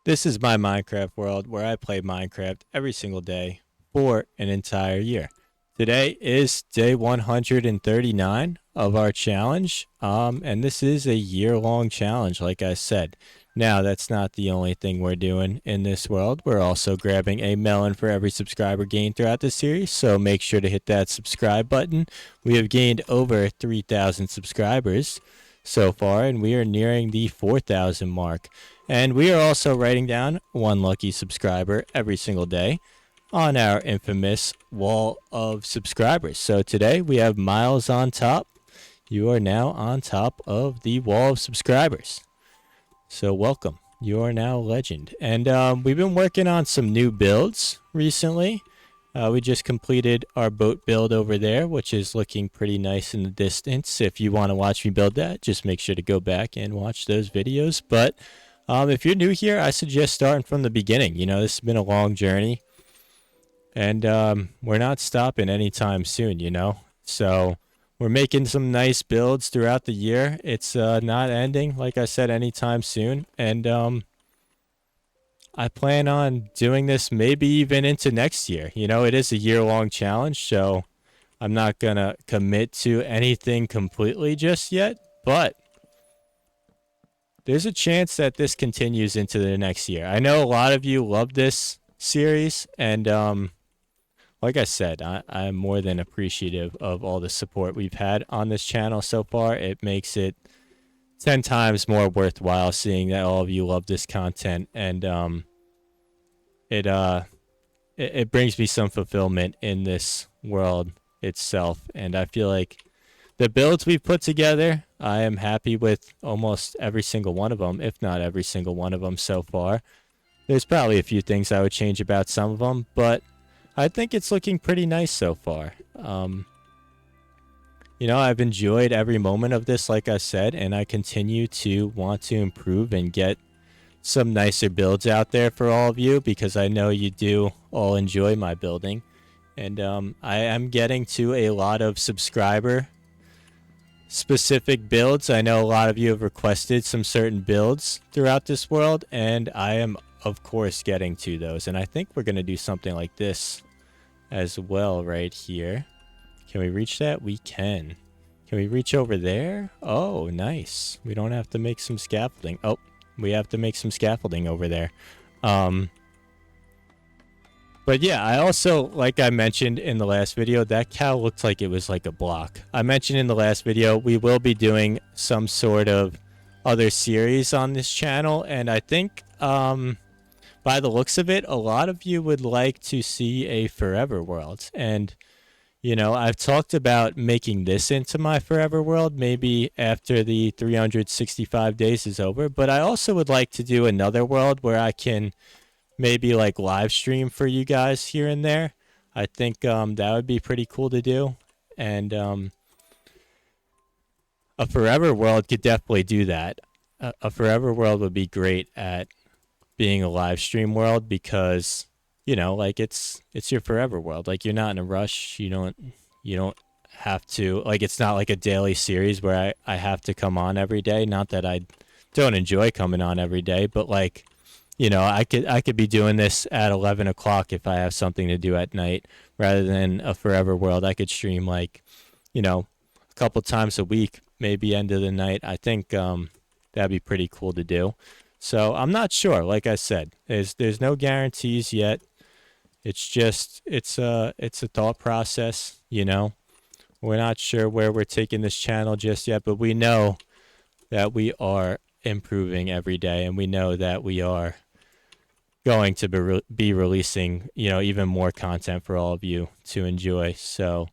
This is my Minecraft world where I play Minecraft every single day for an entire year. Today is day 139 of our challenge, and this is a year-long challenge, like I said. Now, that's not the only thing we're doing in this world. We're also grabbing a melon for every subscriber gained throughout the series, so make sure to hit that subscribe button. We have gained over 3,000 subscribers so far, and we are nearing the 4,000 mark. And we are also writing down one lucky subscriber every single day on our infamous wall of subscribers. So today we have Miles on top. You are now on top of the wall of subscribers. So welcome. You are now a legend. And we've been working on some new builds recently. We just completed our boat build over there, which is looking pretty nice in the distance. If you want to watch me build that, just make sure to go back and watch those videos. But if you're new here, I suggest starting from the beginning. You know, this has been a long journey, and we're not stopping anytime soon, you know? So we're making some nice builds throughout the year. It's not ending, like I said, anytime soon. And I plan on doing this maybe even into next year. You know, it is a year-long challenge, so I'm not going to commit to anything completely just yet, but there's a chance that this continues into the next year. I know a lot of you love this series, and like I said, I'm more than appreciative of all the support we've had on this channel so far. It makes it 10 times more worthwhile seeing that all of you love this content, and it it brings me some fulfillment in this world itself, and I feel like the builds we've put together, I am happy with almost every single one of them, if not every single one of them so far. There's probably a few things I would change about some of them, but I think it's looking pretty nice so far. You know, I've enjoyed every moment of this, like I said, and I continue to want to improve and get some nicer builds out there for all of you because I know you do all enjoy my building. And I am getting to a lot of subscriber specific builds. I know a lot of you have requested some certain builds throughout this world, and I am, of course, getting to those. And I think we're going to do something like this as well right here. Can we reach that? We can. Can we reach over there? Oh, nice. We don't have to make some scaffolding. Oh, we have to make some scaffolding over there. But yeah, I also, like I mentioned in the last video, that cow looked like it was like a block. I mentioned in the last video, we will be doing some sort of other series on this channel. And I think, by the looks of it, a lot of you would like to see a forever world. And, you know, I've talked about making this into my forever world, maybe after the 365 days is over. But I also would like to do another world where I can maybe like live stream for you guys here and there. I think that would be pretty cool to do. And a forever world could definitely do that. A forever world would be great at being a live stream world because, you know, like it's your forever world. Like you're not in a rush. You don't have to, like, it's not like a daily series where I have to come on every day. Not that I don't enjoy coming on every day, but like, you know, I could be doing this at 11 o'clock if I have something to do at night, rather than a forever world. I could stream like, you know, a couple times a week, maybe end of the night. I think that'd be pretty cool to do. So I'm not sure. Like I said, there's no guarantees yet. It's just it's a thought process. You know, we're not sure where we're taking this channel just yet, but we know that we are improving every day, and we know that we are going to be releasing, you know, even more content for all of you to enjoy. So,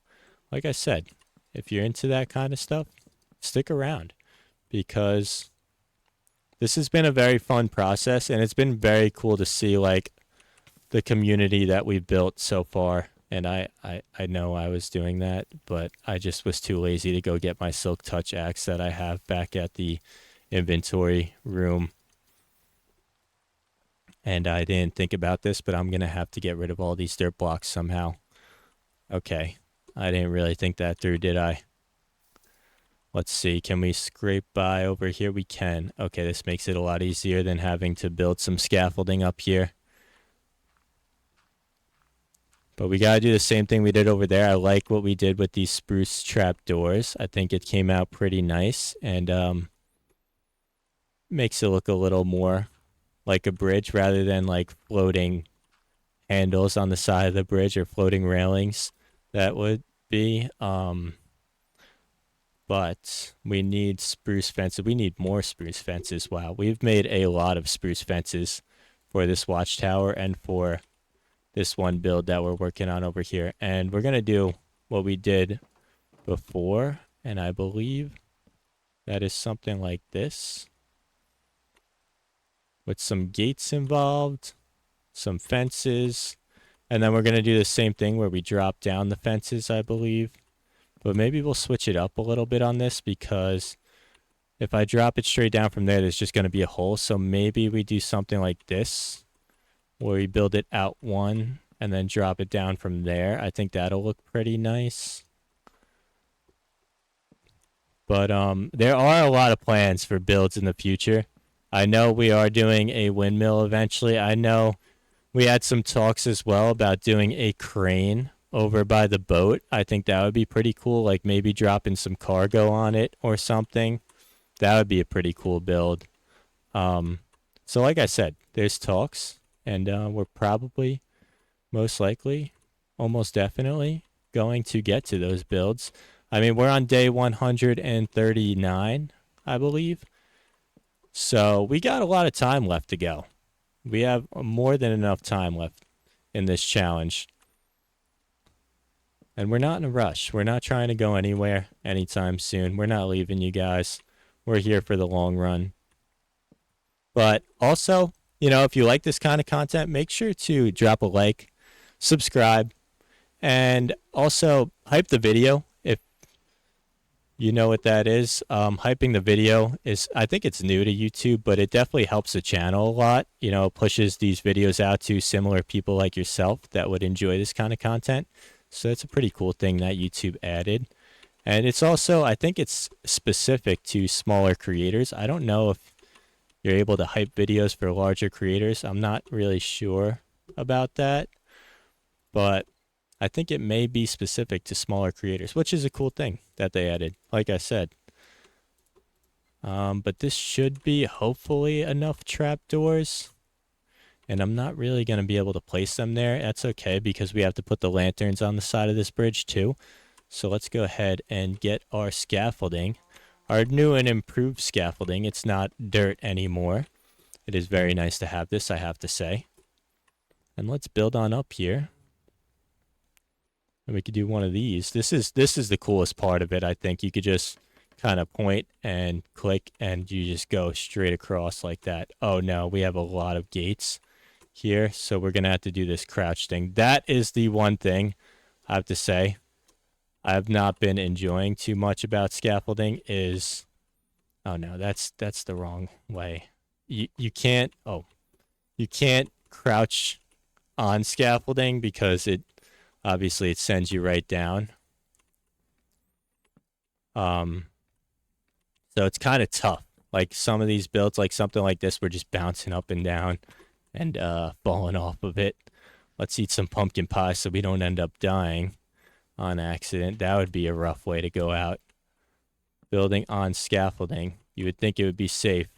like I said, if you're into that kind of stuff, stick around because this has been a very fun process, and it's been very cool to see like the community that we've built so far. And I know I was doing that, but I just was too lazy to go get my Silk Touch axe that I have back at the inventory room. And I didn't think about this, but I'm going to have to get rid of all these dirt blocks somehow. Okay. I didn't really think that through, did I? Let's see, can we scrape by over here? We can. Okay, this makes it a lot easier than having to build some scaffolding up here. But we gotta do the same thing we did over there. I like what we did with these spruce trap doors. I think it came out pretty nice and makes it look a little more like a bridge rather than like floating handles on the side of the bridge or floating railings. That would be. But we need spruce fences. We need more spruce fences. Wow, we've made a lot of spruce fences for this watchtower and for this one build that we're working on over here. And we're going to do what we did before, and I believe that is something like this, with some gates involved, some fences, and then we're going to do the same thing where we drop down the fences, I believe. But maybe we'll switch it up a little bit on this, because if I drop it straight down from there, there's just going to be a hole. So maybe we do something like this, where we build it out one and then drop it down from there. I think that'll look pretty nice. But there are a lot of plans for builds in the future. I know we are doing a windmill eventually. I know we had some talks as well about doing a crane over by the boat. I think that would be pretty cool, like maybe dropping some cargo on it or something. That would be a pretty cool build. So like I said, there's talks, and we're probably, most likely, almost definitely going to get to those builds. I mean, we're on day 139, I believe. So we got a lot of time left to go. We have more than enough time left in this challenge. And we're not in a rush. We're not trying to go anywhere anytime soon. We're not leaving you guys. We're here for the long run. But also, you know, if you like this kind of content, make sure to drop a like, subscribe, and also hype the video if you know what that is. Hyping the video is, I think it's new to YouTube, but it definitely helps the channel a lot. You know, it pushes these videos out to similar people like yourself that would enjoy this kind of content. So that's a pretty cool thing that YouTube added. And it's also, I think it's specific to smaller creators. I don't know if you're able to hype videos for larger creators. I'm not really sure about that. But I think it may be specific to smaller creators, which is a cool thing that they added, like I said. But this should be hopefully enough trapdoors. And I'm not really going to be able to place them there. That's okay, because we have to put the lanterns on the side of this bridge too. So let's go ahead and get our scaffolding. Our new and improved scaffolding. It's not dirt anymore. It is very nice to have this, I have to say. And let's build on up here. And we could do one of these. This is the coolest part of it, I think. You could just kind of point and click and you just go straight across like that. Oh no, we have a lot of gates here, so we're gonna have to do this crouch thing. That is the one thing I have to say I have not been enjoying too much about scaffolding is, oh no, that's the wrong way. You can't crouch on scaffolding because it obviously it sends you right down. So it's kind of tough. Like some of these builds, like something like this, we're just bouncing up and down and falling off of it. Let's eat some pumpkin pie so we don't end up dying on accident. That would be a rough way to go out. Building on scaffolding. You would think it would be safe.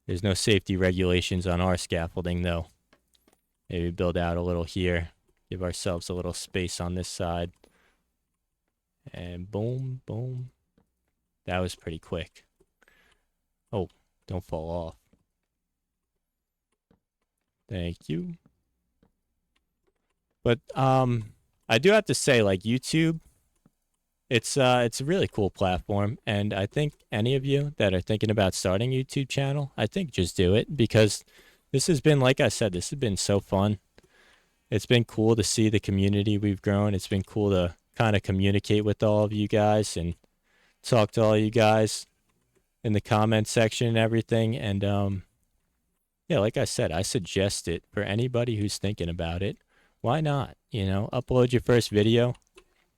There's no safety regulations on our scaffolding though. Maybe build out a little here. Give ourselves a little space on this side. And boom, boom. That was pretty quick. Oh, don't fall off. Thank you. But I do have to say, like, YouTube, it's a really cool platform, and I think any of you that are thinking about starting a YouTube channel, I think just do it, because this has been, like I said, this has been so fun. It's been cool to see the community we've grown. It's been cool to kind of communicate with all of you guys and talk to all you guys in the comment section and everything. And yeah, like I said, I suggest it for anybody who's thinking about it. Why not? You know, upload your first video.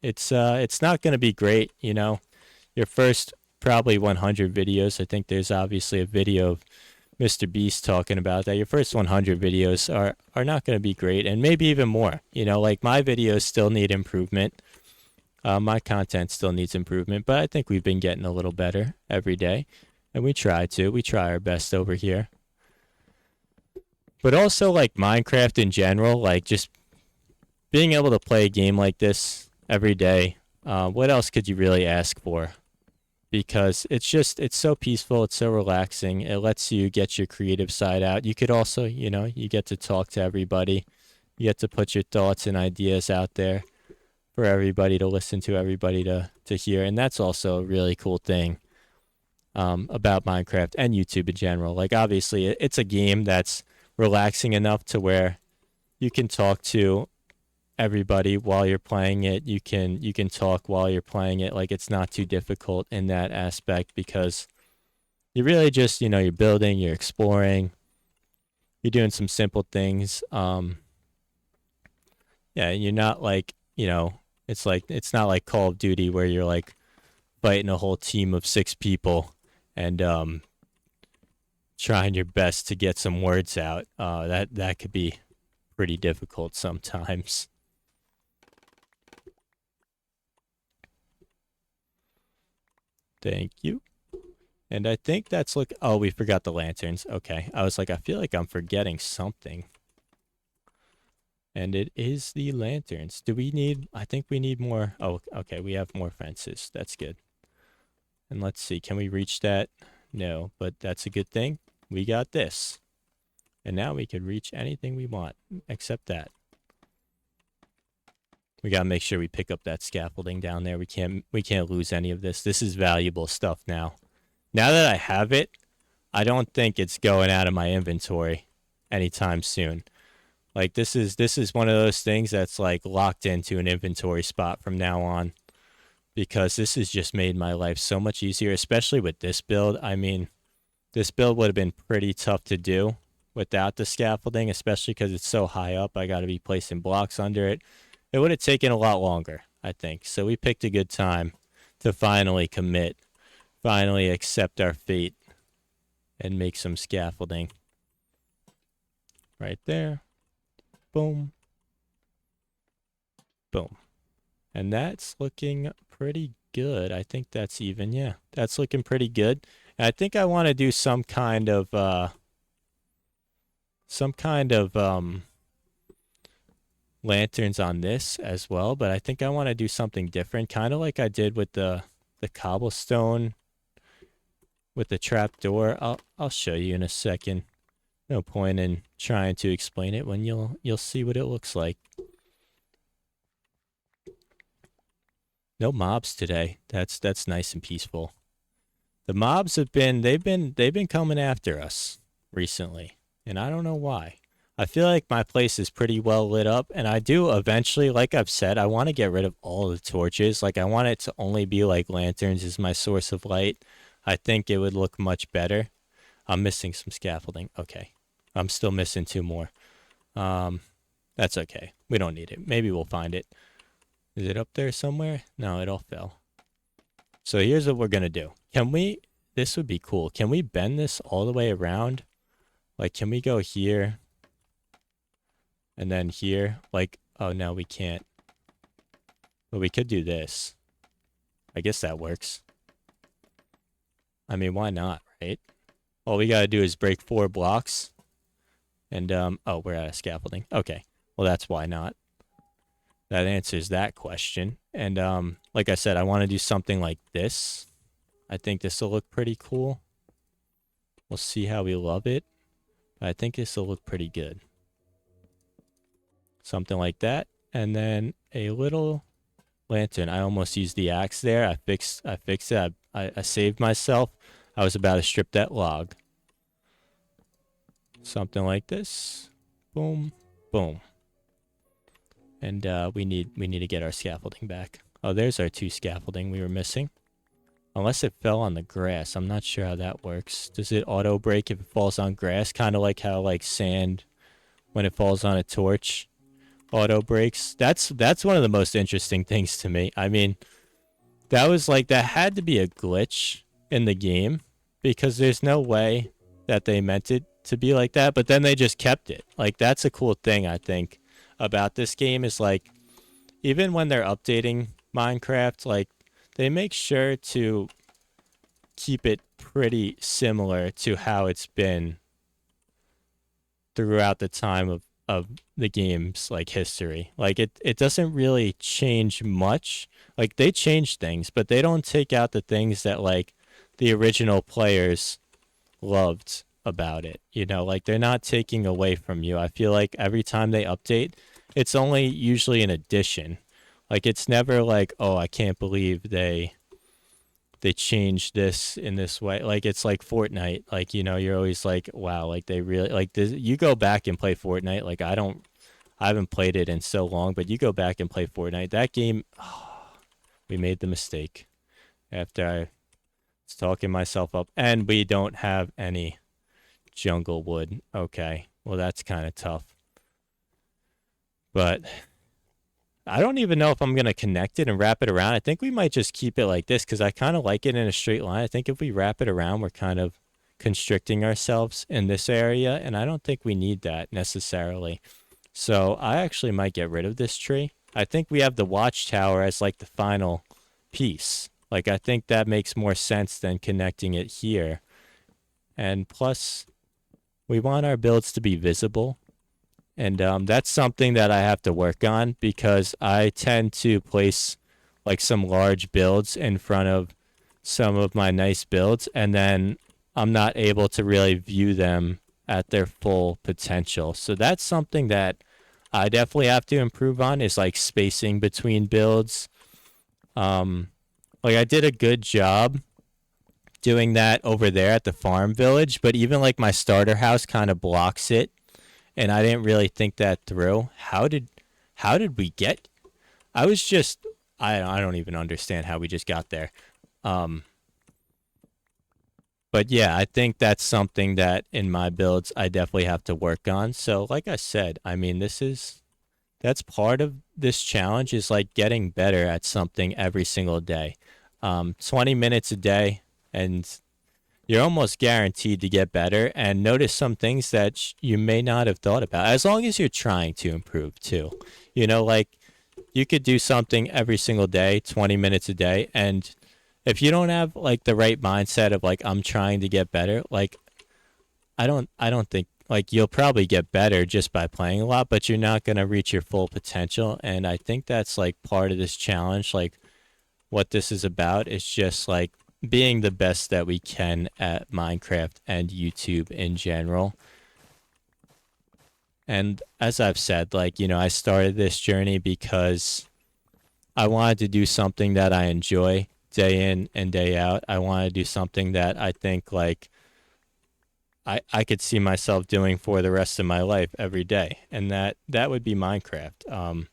It's not going to be great, you know. Your first probably 100 videos. I think there's obviously a video of Mr. Beast talking about that. Your first 100 videos are not going to be great, and maybe even more. You know, like my videos still need improvement. My content still needs improvement, but I think we've been getting a little better every day, and we try our best over here. But also, like Minecraft in general, like just being able to play a game like this every day, what else could you really ask for? Because it's so peaceful, it's so relaxing. It lets you get your creative side out. You could also, you know, you get to talk to everybody. You get to put your thoughts and ideas out there for everybody to listen to, everybody to hear. And that's also a really cool thing about Minecraft and YouTube in general. Like, obviously, it's a game that's relaxing enough to where you can talk to everybody while you're playing it. You can talk while you're playing it. Like, it's not too difficult in that aspect because you really just, you know, you're building, you're exploring, you're doing some simple things. Yeah, you're not like, you know, it's not like Call of Duty where you're like fighting a whole team of 6 people and trying your best to get some words out. That could be pretty difficult sometimes. Thank you. And I think that's oh, we forgot the lanterns. Okay. I was like, I feel like I'm forgetting something. And it is the lanterns. I think we need more. Oh, okay. We have more fences. That's good. And let's see. Can we reach that? No, but that's a good thing. We got this. And now we can reach anything we want except that. We got to make sure we pick up that scaffolding down there. We can't lose any of this. This is valuable stuff now. Now that I have it, I don't think it's going out of my inventory anytime soon. Like, this is one of those things that's like locked into an inventory spot from now on, because this has just made my life so much easier, especially with this build. I mean, this build would have been pretty tough to do without the scaffolding, especially because it's so high up. I got to be placing blocks under it. It would have taken a lot longer, I think. So we picked a good time to finally commit, finally accept our fate, and make some scaffolding. Right there. Boom. Boom. And that's looking pretty good. I think that's even. Yeah, that's looking pretty good. And I think I want to do some kind of lanterns on this as well, but I think I want to do something different, kind of like I did with the cobblestone with the trapdoor. I'll show you in a second. No point in trying to explain it when you'll see what it looks like. No mobs today. That's nice and peaceful. The mobs they've been coming after us recently, and I don't know why. I feel like my place is pretty well lit up, and I do eventually, like I've said, I want to get rid of all the torches. Like, I want it to only be like lanterns as my source of light. I think it would look much better. I'm missing some scaffolding. Okay. I'm still missing 2 more. That's okay. We don't need it. Maybe we'll find it. Is it up there somewhere? No, it all fell. So here's what we're going to do. This would be cool. Can we bend this all the way around? Like, can we go here? And then here? Like, oh no, we can't. But we could do this. I guess that works. I mean, why not, right? All we got to do is break 4 blocks. And, oh, we're out of scaffolding. Okay. Well, that's why not. That answers that question. And, like I said, I want to do something like this. I think this will look pretty cool. We'll see how we love it. But I think this will look pretty good. Something like that. And then a little lantern. I almost used the axe there. I fixed it. I saved myself. I was about to strip that log. Something like this. Boom. Boom. And we need to get our scaffolding back. Oh, there's our 2 scaffolding we were missing. Unless it fell on the grass. I'm not sure how that works. Does it auto break if it falls on grass? Kind of like how like sand, when it falls on a torch, auto breaks. That's one of the most interesting things to me. I mean, that had to be a glitch in the game because there's no way that they meant it to be like that, but then they just kept it. Like that's a cool thing I think about this game is like even when they're updating Minecraft, like they make sure to keep it pretty similar to how it's been throughout the time of the game's like history. Like it doesn't really change much. Like they change things, but they don't take out the things that like the original players loved about it. You know, like they're not taking away from you. I feel like every time they update, it's only usually an addition. Like it's never like, oh, I can't believe they changed this in this way. Like it's like Fortnite. Like you know, you're always like, wow, like they really like this. You go back and play Fortnite. Like I haven't played it in so long, but you go back and play Fortnite. That game, oh, we made the mistake after I was talking myself up, and we don't have any jungle wood. Okay, well that's kind of tough, but I don't even know if I'm going to connect it and wrap it around. I think we might just keep it like this because I kind of like it in a straight line. I think if we wrap it around, we're kind of constricting ourselves in this area, and I don't think we need that necessarily. So I actually might get rid of this tree. I think we have the watchtower as like the final piece. Like I think that makes more sense than connecting it here. And plus, we want our builds to be visible. And that's something that I have to work on because I tend to place like some large builds in front of some of my nice builds, and then I'm not able to really view them at their full potential. So that's something that I definitely have to improve on is like spacing between builds. Um, like I did a good job doing that over there at the farm village, but even like my starter house kind of blocks it and I didn't really think that through. How did we get? I was just I don't even understand how we just got there. Um, but yeah, I think that's something that in my builds I definitely have to work on. So like I said, I mean that's part of this challenge is like getting better at something every single day. 20 minutes a day and you're almost guaranteed to get better and notice some things that you may not have thought about as long as you're trying to improve too. You know, like you could do something every single day, 20 minutes a day. And if you don't have like the right mindset of like, I'm trying to get better, like I don't think like you'll probably get better just by playing a lot, but you're not going to reach your full potential. And I think that's like part of this challenge. Like what this is about is just like being the best that we can at Minecraft and YouTube in general. And as I've said, like, you know, I started this journey because I wanted to do something that I enjoy day in and day out. I want to do something that I think like I could see myself doing for the rest of my life every day. And that would be Minecraft.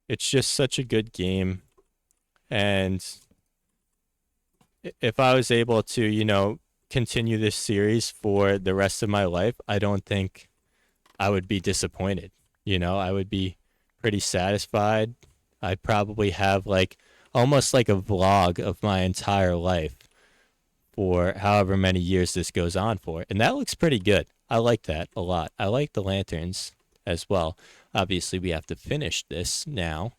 It's just such a good game. And if I was able to, you know, continue this series for the rest of my life, I don't think I would be disappointed. You know, I would be pretty satisfied. I'd probably have like almost like a vlog of my entire life for however many years this goes on for. And that looks pretty good. I like that a lot. I like the lanterns as well. Obviously, we have to finish this now,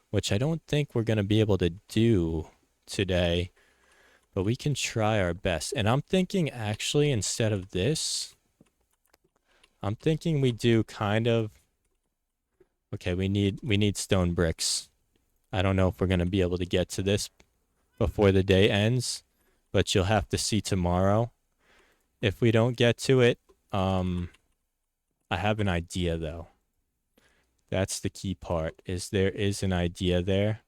which I don't think we're going to be able to do today, but we can try our best. And I'm thinking actually instead of this, I'm thinking we do kind of okay, we need stone bricks. I don't know if we're going to be able to get to this before the day ends, but you'll have to see tomorrow. If we don't get to it, I have an idea though. That's the key part is there is an idea there.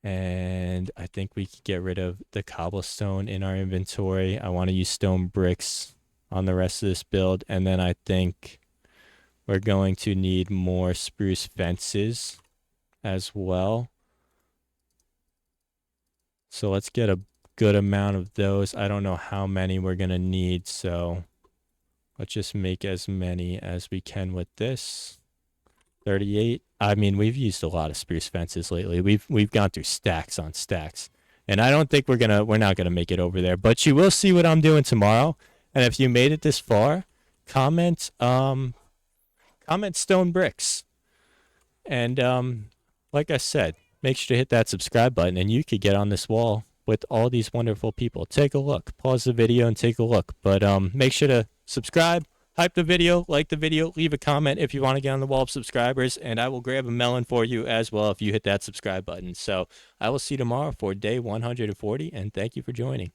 And I think we could get rid of the cobblestone in our inventory. I want to use stone bricks on the rest of this build. And then I think we're going to need more spruce fences as well. So let's get a good amount of those. I don't know how many we're going to need. So let's just make as many as we can with this. 38. I mean, we've used a lot of spruce fences lately. We've gone through stacks on stacks. And I don't think we're not gonna make it over there. But you will see what I'm doing tomorrow. And if you made it this far, comment stone bricks. And like I said, make sure to hit that subscribe button, and you could get on this wall with all these wonderful people. Take a look. Pause the video and take a look. But make sure to subscribe, hype the video, like the video, leave a comment if you want to get on the wall of subscribers, and I will grab a melon for you as well if you hit that subscribe button. So I will see you tomorrow for day 140, and thank you for joining.